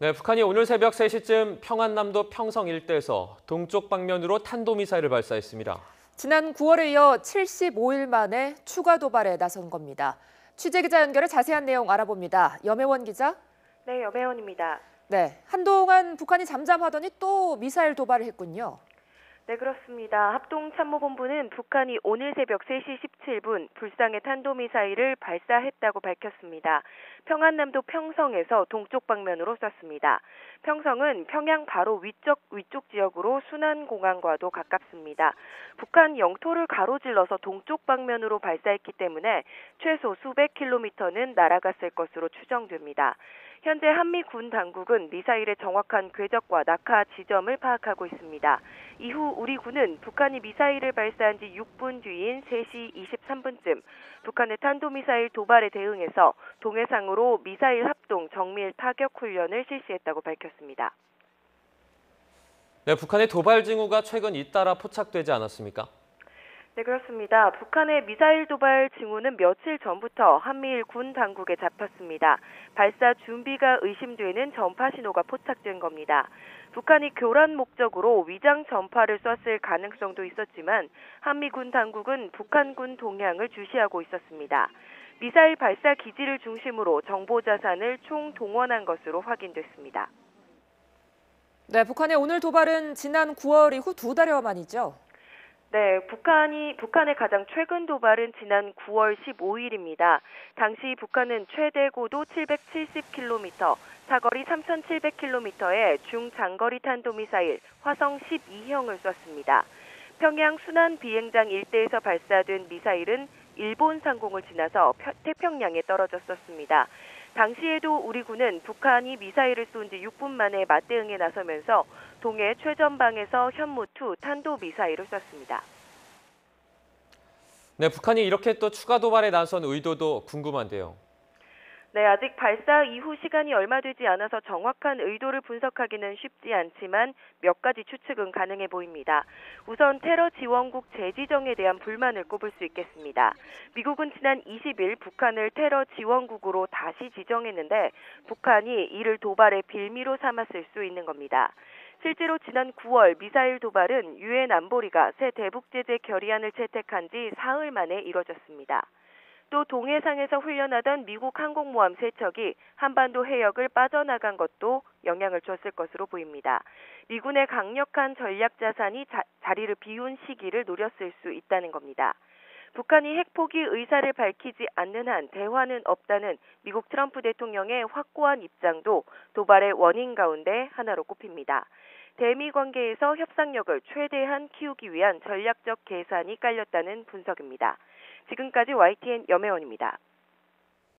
네, 북한이 오늘 새벽 3시쯤 평안남도 평성 일대에서 동쪽 방면으로 탄도미사일을 발사했습니다. 지난 9월에 이어 75일 만에 추가 도발에 나선 겁니다. 취재기자 연결해 자세한 내용 알아봅니다. 염혜원 기자. 네, 염혜원입니다. 네, 한동안 북한이 잠잠하더니 또 미사일 도발을 했군요. 네, 그렇습니다. 합동참모본부는 북한이 오늘 새벽 3시 17분 불상의 탄도미사일을 발사했다고 밝혔습니다. 평안남도 평성에서 동쪽 방면으로 쐈습니다. 평성은 평양 바로 위쪽 지역으로 순안공항과도 가깝습니다. 북한 영토를 가로질러서 동쪽 방면으로 발사했기 때문에 최소 수백 킬로미터는 날아갔을 것으로 추정됩니다. 현재 한미 군 당국은 미사일의 정확한 궤적과 낙하 지점을 파악하고 있습니다. 이후 우리 군은 북한이 미사일을 발사한 지 6분 뒤인 3시 23분쯤 북한의 탄도미사일 도발에 대응해서 동해상으로 미사일 합동 정밀 타격 훈련을 실시했다고 밝혔습니다. 네, 북한의 도발 징후가 최근 잇따라 포착되지 않았습니까? 네, 그렇습니다. 북한의 미사일 도발 징후는 며칠 전부터 한미일 군 당국에 잡혔습니다. 발사 준비가 의심되는 전파 신호가 포착된 겁니다. 북한이 교란 목적으로 위장 전파를 쐈을 가능성도 있었지만 한미 군 당국은 북한군 동향을 주시하고 있었습니다. 미사일 발사 기지를 중심으로 정보 자산을 총동원한 것으로 확인됐습니다. 네, 북한의 오늘 도발은 지난 9월 이후 2달여 만이죠. 네, 북한의 가장 최근 도발은 지난 9월 15일입니다. 당시 북한은 최대 고도 770km, 사거리 3,700km의 중장거리 탄도미사일 화성 12형을 쐈습니다. 평양 순안 비행장 일대에서 발사된 미사일은 일본 상공을 지나서 태평양에 떨어졌었습니다. 당시에도 우리 군은 북한이 미사일을 쏜 지 6분 만에 맞대응에 나서면서 동해 최전방에서 현무2 탄도미사일을 쐈습니다. 네, 북한이 이렇게 또 추가 도발에 나선 의도도 궁금한데요. 네, 아직 발사 이후 시간이 얼마 되지 않아서 정확한 의도를 분석하기는 쉽지 않지만 몇 가지 추측은 가능해 보입니다. 우선 테러 지원국 재지정에 대한 불만을 꼽을 수 있겠습니다. 미국은 지난 20일 북한을 테러 지원국으로 다시 지정했는데 북한이 이를 도발의 빌미로 삼았을 수 있는 겁니다. 실제로 지난 9월 미사일 도발은 유엔 안보리가 새 대북 제재 결의안을 채택한 지 사흘 만에 이뤄졌습니다. 또 동해상에서 훈련하던 미국 항공모함 3척이 한반도 해역을 빠져나간 것도 영향을 줬을 것으로 보입니다. 미군의 강력한 전략 자산이 자리를 비운 시기를 노렸을 수 있다는 겁니다. 북한이 핵 포기 의사를 밝히지 않는 한 대화는 없다는 미국 트럼프 대통령의 확고한 입장도 도발의 원인 가운데 하나로 꼽힙니다. 대미 관계에서 협상력을 최대한 키우기 위한 전략적 계산이 깔렸다는 분석입니다. 지금까지 YTN 염혜원입니다.